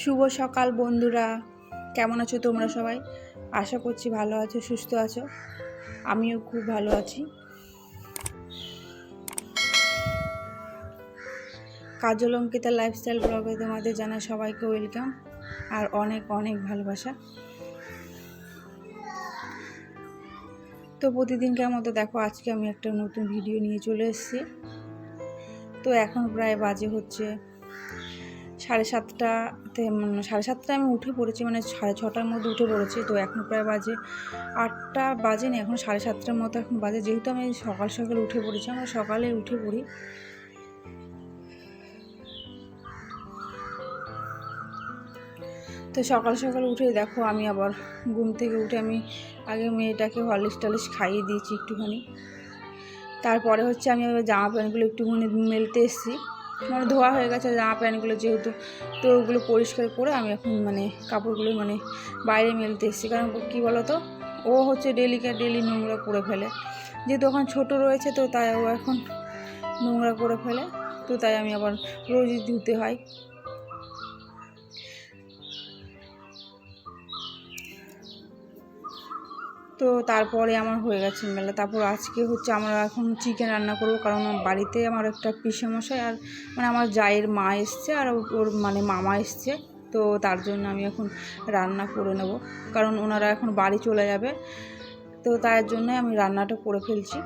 শুভ সকাল বন্ধুরা, কেমন আছো তোমরা সবাই? আশা করছি ভালো আছো, সুস্থ আছো। আমিও খুব ভালো আছি। কাজল অঙ্কিতা লাইফস্টাইল ব্লগে তোমাদের জানাই সবাইকে ওয়েলকাম আর অনেক অনেক ভালোবাসা। তো প্রতিদিনকার মতো দেখো, আজকে আমি একটা নতুন ভিডিও নিয়ে চলে এসেছি। তো এখন প্রায় বাজে হচ্ছে 7:30তে, 7:30টায় আমি উঠে পড়েছি, মানে 6:30টার মধ্যে উঠে পড়েছি। তো এখন প্রায় বাজে 8টা বাজেনি, এখন 7:30টার মতো এখন বাজে। যেহেতু আমি সকাল সকাল উঠে পড়েছি, আমরা সকালে উঠে পড়ি। তো সকাল সকাল উঠে দেখো, আমি আবার ঘুম থেকে উঠে আমি আগে মেয়েটাকে হরলিক্স টরলিক্স খাইয়ে দিয়েছি একটুখানি। তারপরে হচ্ছে আমি জামা প্যান্টগুলো একটুখানি মেলতে এসেছি, মানে ধোয়া হয়ে গেছে জামা প্যান্টগুলো যেহেতু। তো ওগুলো পরিষ্কার করে আমি এখন কাপড়গুলো বাইরে মেলতে এসেছি। কারণ কী বলো তো, ও হচ্ছে ডেলি নোংরা করে ফেলে। যেহেতু এখন ছোটো রয়েছে, তো তাই ও এখন নোংরা করে ফেলে। তো তাই আমি আবার রোজই ধুতে হয়। তো তারপরে আমার হয়ে গেছে মেলা। তারপর আজকে হচ্ছে আমরা এখন চিকেন রান্না করবো, কারণ বাড়িতে আমার একটা পিসেমশাই আর আমার জায়ের মা এসছে, আর ওর মামা এসছে। তো তার জন্য আমি এখন রান্না করে নেব, কারণ ওনারা এখন বাড়ি চলে যাবে। তো তার জন্য আমি রান্নাটা করে ফেলছি।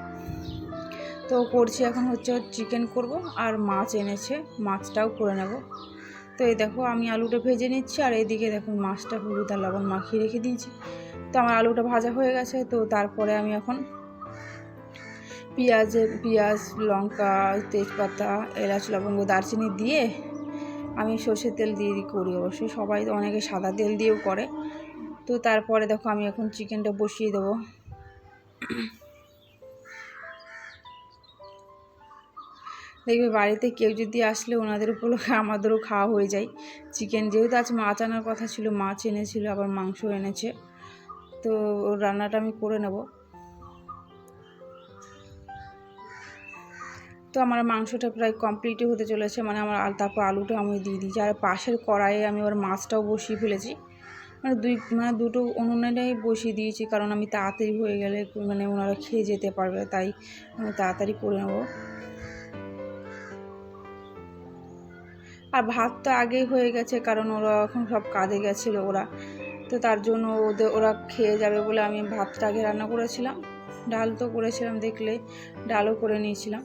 তো করছি এখন হচ্ছে চিকেন করব, আর মাছ এনেছে, মাছটাও করে নেব। তো এই দেখো, আমি আলুটা ভেজে নিচ্ছি, আর এইদিকে দেখুন মাছটা হলুদ আর লবণ মাখিয়ে রেখে দিয়েছি। তো আমার আলুটা ভাজা হয়ে গেছে। তো তারপরে আমি এখন পেঁয়াজ, লঙ্কা, তেজপাতা, এলাচ, লবঙ্গ, দারচিনি দিয়ে আমি সর্ষের তেল দিয়ে করি। অবশ্যই সবাই তো অনেকে সাদা তেল দিয়েও করে। তো তারপরে দেখো, আমি এখন চিকেনটা বসিয়ে দেবো। দেখবে বাড়িতে কেউ যদি আসলে ওনাদের উপলক্ষে আমাদেরও খাওয়া হয়ে যায় চিকেন। যেহেতু আজ মাছ আনার কথা ছিল, মাছ এনেছিল, আবার মাংস এনেছে। তো ওর রান্নাটা আমি করে নেব। তো আমার মাংসটা প্রায় কমপ্লিটই হতে চলেছে, তারপর আলুটা আমি দিয়ে দিয়েছি। আর পাশের কড়াইয়ে আমি আবার মাছটাও বসিয়ে ফেলেছি। দুটো উনুনেই বসিয়ে দিয়েছি, কারণ আমি তাড়াতাড়ি হয়ে গেলে ওনারা খেয়ে যেতে পারবে, তাই আমি তাড়াতাড়ি করে নেব। আর ভাতটা আগেই হয়ে গেছে, কারণ ওরা এখন সব কাজে গেছিলো ওরা। তো তার জন্য ওরা খেয়ে যাবে বলে আমি ভাতটা আগে রান্না করেছিলাম। ডাল তো করেছিলাম, দেখলে ডালও করে নিয়েছিলাম।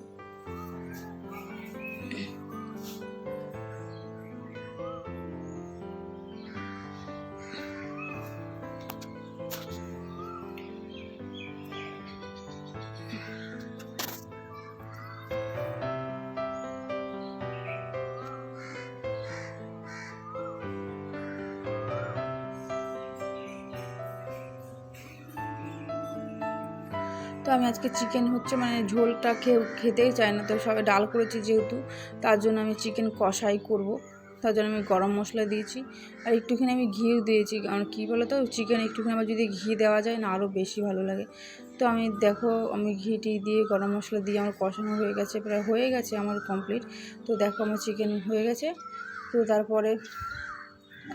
তো আমি আজকে চিকেন হচ্ছে ঝোলটা খেতেই চায় না, তো সবাই ডাল করেছি যেহেতু, তার জন্য আমি চিকেন কষাই করব। তার জন্য আমি গরম মশলা দিয়েছি, আর একটুখানি আমি ঘিও দিয়েছি। কারণ কী বলো তো, চিকেন একটুখানি আমার যদি ঘি দেওয়া যায় না, আরও বেশি ভালো লাগে। তো আমি দেখো, আমি ঘিটি দিয়ে গরম মশলা দিয়ে আমার কষানো হয়ে গেছে, প্রায় হয়ে গেছে আমার কমপ্লিট। তো দেখো, আমার চিকেন হয়ে গেছে। তো তারপরে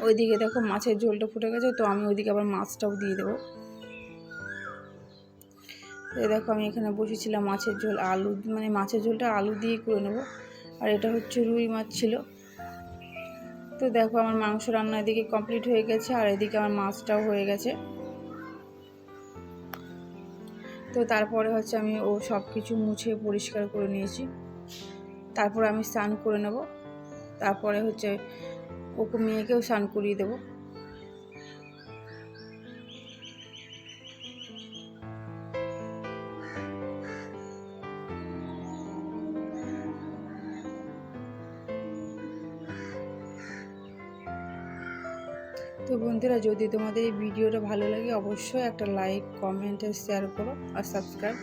ওইদিকে দেখো মাছের ঝোলটা ফুটে গেছে, তো আমি ওইদিকে আবার মাছটাও দিয়ে দেবো। এই দেখো, আমি এখানে বসেছিলাম মাছের ঝোল, মাছের ঝোলটা আলু দিয়ে করে নেব। আর এটা হচ্ছে রুই মাছ ছিল। তো দেখো, আমার মাংস রান্না এদিকে কমপ্লিট হয়ে গেছে, আর এদিকে আমার মাছটাও হয়ে গেছে। তো তারপরে হচ্ছে আমি সব কিছু মুছে পরিষ্কার করে নিয়েছি। তারপরে আমি স্নান করে নেব। তারপরে হচ্ছে ওকে, মেয়েকেও স্নান করিয়ে দেবো। তো বন্ধুরা, যদি তোমাদের এই ভিডিওটা ভালো লাগে, অবশ্যই একটা লাইক, কমেন্ট আর শেয়ার করো, আর সাবস্ক্রাইব।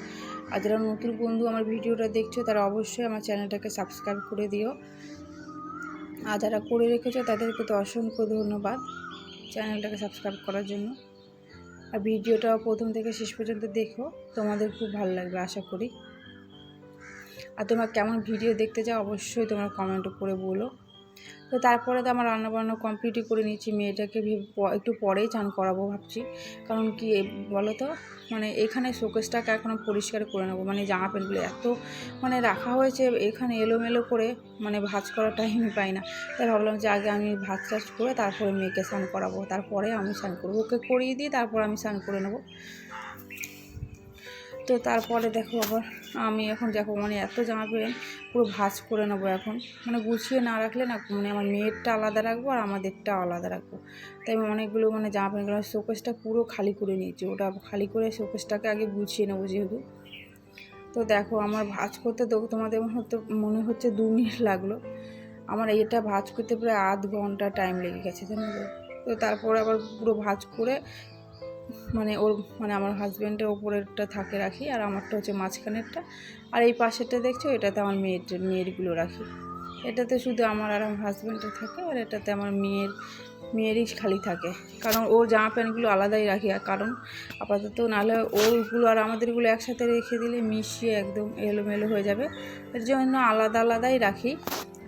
আর যারা নতুন বন্ধু আমার ভিডিওটা দেখছো, তারা অবশ্যই আমার চ্যানেলটাকে সাবস্ক্রাইব করে দিও। আর যারা করে রেখেছো তাদেরকে তো অসংখ্য ধন্যবাদ চ্যানেলটাকে সাবস্ক্রাইব করার জন্য। আর ভিডিওটা প্রথম থেকে শেষ পর্যন্ত দেখো, তোমাদের খুব ভালো লাগবে আশা করি। আর তোমরা কেমন ভিডিও দেখতে চাও অবশ্যই তোমরা কমেন্ট করে বলো। তো তারপরে তো আমার রান্নাবান্না কমপ্লিটই করে নিচ্ছি, মেয়েটাকে একটু পরেই চান করাবো ভাবছি। কারণ কি বলো তো, মানে এখানে শোকেসটাকে এখনও পরিষ্কার করে নেবো, মানে জামা প্যান্টগুলো এত মানে রাখা হয়েছে এখানে এলোমেলো করে, মানে ভাঁজ করার টাইমই পাই না। তাই ভাবলাম যে আগে আমি ভাঁজ টাজ করে তারপরে মেয়েকে স্নান করাবো, তারপরে আমি স্নান করবো, ওকে করিয়ে দিয়ে তারপর আমি স্নান করে নেবো। তো তারপরে দেখো আবার আমি এখন দেখো মানে এত জামা প্যান্ট পুরো ভাঁজ করে নেবো এখন, মানে গুছিয়ে না রাখলে না, মানে আমার মেয়েরটা আলাদা রাখবো আর আমাদেরটা আলাদা রাখবো। তাই আমি অনেকগুলো মানে জামা প্যান্টগুলো শোকেসটা পুরো খালি করে নিয়েছি, ওটা খালি করে শোকেসটাকে আগে গুছিয়ে নেবো যেহেতু। তো দেখো আমার ভাঁজ করতে তো তোমাদের হয়তো মনে হচ্ছে 2 মিনিট লাগলো, আমার এটা ভাঁজ করতে প্রায় আধ ঘন্টা টাইম লেগে গেছে জানো তো। তো তারপরে আবার পুরো ভাঁজ করে মানে ওর মানে আমার হাজব্যান্ডের ওপরেরটা থাকে রাখি, আর আমারটা হচ্ছে মাঝখানেরটা, আর এই পাশেরটা দেখছো এটাতে আমার মেয়েরগুলো রাখি। এটাতে শুধু আমার আর আমার হাজব্যান্ডের থাকে, আর এটাতে আমার মেয়েরই খালি থাকে, কারণ ওর জামা প্যান্টগুলো আলাদাই রাখি। আর কারণ আপাতত নাহলে ওরগুলো আর আমাদেরগুলো একসাথে রেখে দিলে মিশিয়ে একদম এলোমেলো হয়ে যাবে, এর জন্য আলাদা আলাদাই রাখি।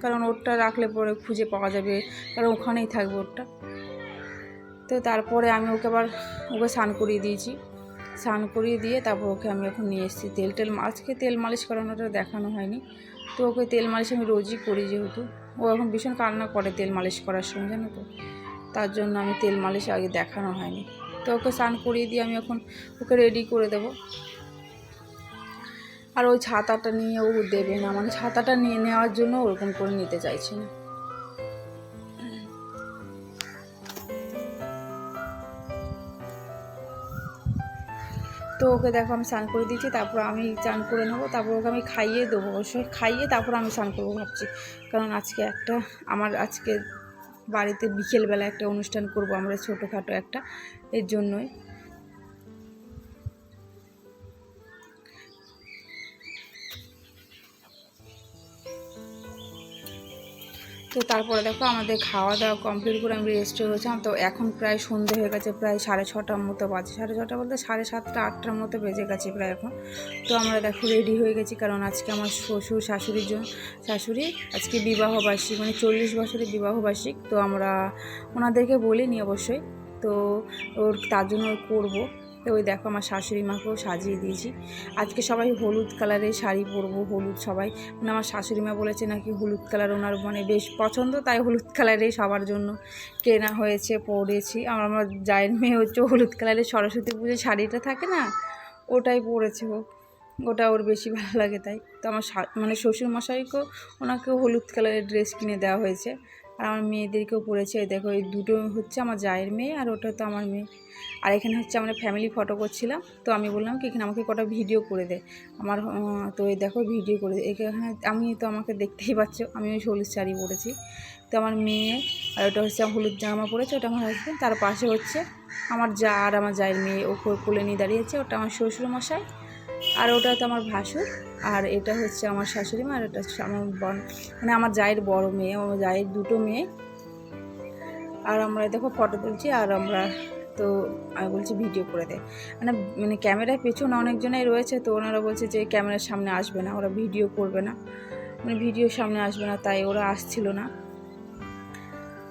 কারণ ওরটা রাখলে পরে খুঁজে পাওয়া যাবে, কারণ ওখানেই থাকবে ওরটা। তো তারপরে আমি ওকে স্নান করিয়ে দিয়েছি, স্নান করিয়ে দিয়ে তারপর ওকে আমি এখন নিয়ে এসেছি আজকে তেল মালিশ করানোটা দেখানো হয়নি। তো ওকে তেল মালিশ আমি রোজই করি, যেহেতু ও এখন ভীষণ কান্না করে তেল মালিশ করার সময় জানো তো, তার জন্য আমি তেল মালিশ আগে দেখানো হয়নি। তো ওকে স্নান করিয়ে দিয়ে আমি এখন ওকে রেডি করে দেবো। আর ওই ছাতাটা নিয়ে ও দেবে না, মানে ছাতাটা নিয়ে নেওয়ার জন্য ওরকম করে নিতে চাইছে না। তো ওকে দেখো আমি স্নান করে দিয়েছি, তারপর আমি স্নান করে নেবো, তারপর ওকে আমি খাইয়ে দেবো, অবশ্যই খাইয়ে তারপর আমি স্নান করবো ভাবছি। কারণ আজকে বাড়িতে বিকেলবেলা একটা অনুষ্ঠান করব আমরা, ছোটোখাটো একটা, এর জন্যই। তো তারপরে দেখো আমাদের খাওয়া দাওয়া কমপ্লিট করে আমি রেস্টে হয়েছিলাম। তো এখন প্রায় সন্ধে হয়ে গেছে, প্রায় 6:30টার মতো বাজে, 6:30 বলতে 7:30 8টার মতো বেজে গেছে প্রায় এখন। তো আমরা দেখো রেডি হয়ে গেছি, কারণ আজকে আমার শাশুড়ি আজকে বিবাহবার্ষিক, মানে 40 বছরের বিবাহবার্ষিক। তো আমরা ওনাদেরকে বলিনি অবশ্যই, তো তার জন্য করবো। তো ওই দেখো আমার শাশুড়ি মাকেও সাজিয়ে দিয়েছি। আজকে সবাই হলুদ কালারের শাড়ি পরবো, হলুদ সবাই, মানে আমার শাশুড়ি মা বলেছে নাকি হলুদ কালার ওনার মানে বেশ পছন্দ, তাই হলুদ কালারেই সবার জন্য কেনা হয়েছে, পরেছি। আমার জায়ের মেয়ে হচ্ছে হলুদ কালারের সরস্বতী পুজোর শাড়িটা থাকে না, ওটাই পরেছে ওটা ওর বেশি ভালো লাগে। তাই তো আমার মানে শ্বশুরমশাইকেও ওনাকেও হলুদ কালারের ড্রেস কিনে দেওয়া হয়েছে, আর আমার মেয়েদেরকেও পরেছে। দেখো এই দুটো হচ্ছে আমার জায়ের মেয়ে, আর ওটা তো আমার মেয়ে। আর এখানে হচ্ছে আমরা ফ্যামিলি ফটো করছিলাম, তো আমি বললাম কি এখানে আমাকে কটা ভিডিও করে দে আমার, তো এই দেখো ভিডিও করে দে। এখানে আমাকে দেখতেই পাচ্ছ, আমি ওই হলুদ শাড়ি পরেছি। তো আমার মেয়ে, আর ওটা হচ্ছে হলুদ জামা পরেছে, ওটা আমার হাজব্যান্ড। তার পাশে হচ্ছে আমার যা আর আমার জায়ের মেয়ে, ও কোলে নিয়ে দাঁড়িয়েছে, ওটা আমার শ্বশুরমশাই, আর ওটা তো আমার ভাসুর, আর এটা হচ্ছে আমার শাশুড়ি মা, আর এটা হচ্ছে আমার মানে আমার জায়ের বড় মেয়ে, আমার জায়ের দুটো মেয়ে। আর আমরা দেখো ফটো তুলছি, আর আমরা তো আমি বলছি ভিডিও করে দে, মানে ক্যামেরার পেছনে অনেকজনাই রয়েছে, তো ওনারা বলছে যে ক্যামেরার সামনে আসবে না, ওরা ভিডিও করবে না, মানে ভিডিওর সামনে আসবে না, তাই ওরা আসছিল না,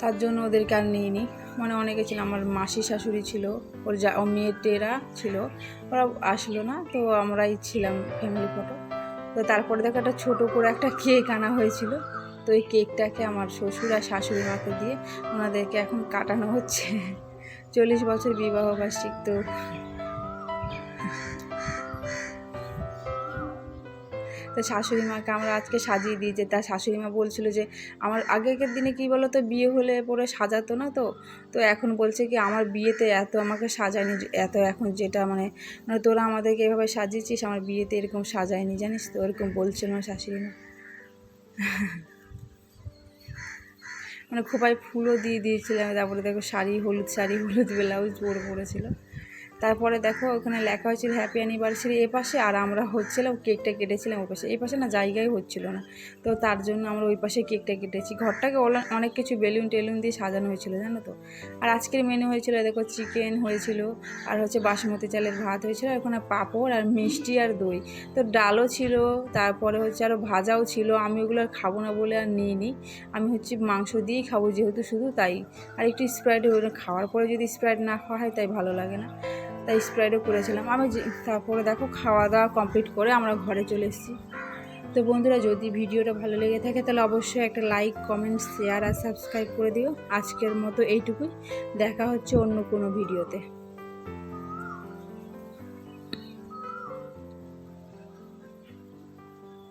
তার জন্য ওদেরকে আর নিইনি। মানে অনেকে ছিল, আমার মাসি শাশুড়ি ছিল, ওর মেয়েটেরা ছিল, ওরা আসলো না, তো আমরাই ছিলাম ফ্যামিলি ফটো। তো তারপরে দেখো একটা ছোটো করে একটা কেক আনা হয়েছিল, তো এই কেকটাকে আমার শ্বশুর আর শাশুড়ি মাকে দিয়ে ওনাদেরকে এখন কাটানো হচ্ছে। 40 বছর বিবাহবার্ষিক, তো শাশুড়ি মাকে আমরা আজকে সাজিয়ে দিয়েছি। তার শাশুড়ি মা বলছিল যে আমার আগেকার দিনে কী বলো তো, বিয়ে হলে পরে সাজাতো না, তো এখন বলছে কি আমার বিয়েতে এত আমাকে সাজায়নি, এত এখন যেটা মানে তোরা আমাদেরকে এভাবে সাজিয়েছিস, আমার বিয়েতে এরকম সাজায়নি জানিস তো, এরকম বলছিল আমার শাশুড়ি মা। মানে খোপায় ফুলও দিয়ে দিয়েছিলাম, তারপরে দেখো হলুদ শাড়ি হলুদ ব্লাউজ পরেছিল। তারপরে দেখো ওখানে লেখা হয়েছিল হ্যাপি অ্যানিভার্সারি এ পাশে, আর আমরা হচ্ছিলাম কেকটা কেটেছিলাম ওই পাশে। এই পাশে না জায়গায় হচ্ছিল না, তো তার জন্য আমরা ওই পাশে কেকটা কেটেছি। ঘরটাকে অনেক কিছু বেলুন টেলুন দিয়ে সাজানো হয়েছিল জানো তো। আর আজকের মেনু হয়েছিল দেখো চিকেন হয়েছিল, আর হচ্ছে বাসমতি চালের ভাত হয়েছিল, ওখানে পাঁপড় আর মিষ্টি আর দই, তো ডালও ছিল, তারপরে হচ্ছে আরও ভাজাও ছিল। আমি ওগুলো আর খাবো না বলে আর নিইনি, আমি হচ্ছে মাংস দিয়েই খাবো যেহেতু শুধু, তাই। আর একটু স্প্রাইট খাওয়ার পরে যদি স্প্রাইট না খাওয়া হয় তাই ভালো লাগে না, তাই স্প্রাইটও করেছিলাম আমি। তারপরে দেখো খাওয়া দাওয়া কমপ্লিট করে আমরা ঘরে চলে এসেছি। তো বন্ধুরা, যদি ভিডিওটা ভালো লেগে থাকে তাহলে অবশ্যই একটা লাইক, কমেন্ট, শেয়ার আর সাবস্ক্রাইব করে দিও। আজকের মতো এইটুকুই, দেখা হচ্ছে অন্য কোনো ভিডিওতে।